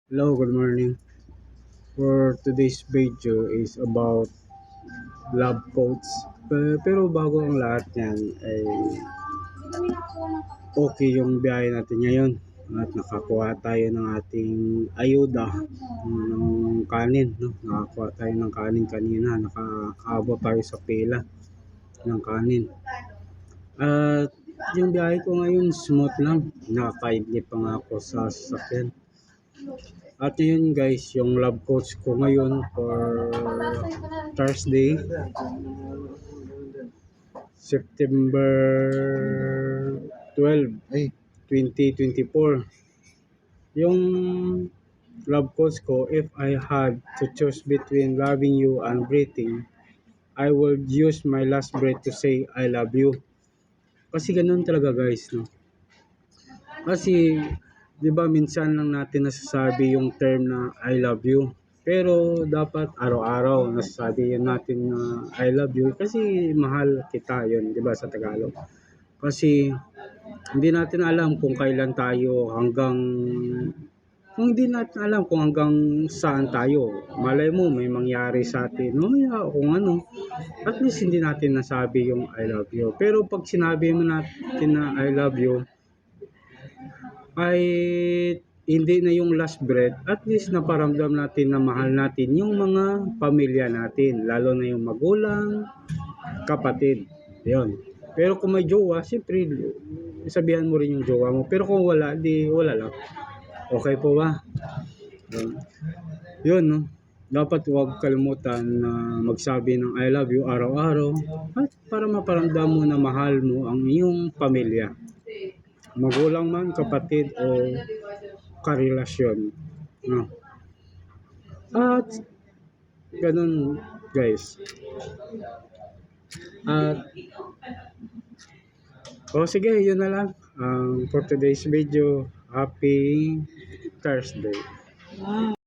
Hello, good morning. For today's video is about love quotes. Pero bago ang lahat yan ay okay yung biyahe natin ngayon at nakakuha tayo ng ating ayuda ng kanin. No? Nakakuha tayo ng kanin kanina. Nakakaabot tayo sa pila ng kanin. At yung biyahe ko ngayon smooth lang. Nakakaidlip pa nga ako sa sasakyan. At yun guys, yung love coach ko ngayon for Thursday, September 12, 2024. Yung love coach ko, if I had to choose between loving you and breathing, I would use my last breath to say I love you. Kasi ganun talaga guys, no? Kasi 'di ba minsan lang natin nasasabi yung term na I love you. Pero dapat araw-araw nasasabi yun natin na I love you kasi mahal kita yun, 'di ba sa Tagalog. Kasi hindi natin alam kung kailan tayo kung hindi natin alam kung hanggang saan tayo. Malay mo may mangyari sa atin. No, kung ano. At least hindi natin nasabi yung I love you. Pero pag sinabi mo natin na I love you, ay hindi na yung last breath, at least naparamdam natin na mahal natin yung mga pamilya natin, lalo na yung magulang, kapatid. Yun. Pero kung may jowa, siyempre, sabihan mo rin yung jowa mo. Pero kung wala, di wala lang. Okay po ba? Yun, no? Dapat huwag kalimutan na magsabi ng I love you araw-araw at para maparamdam mo na mahal mo ang iyong pamilya. Magulang man, kapatid o karelasyon. No? At ganun guys. At sige, yun na lang. For today's video, happy Thursday.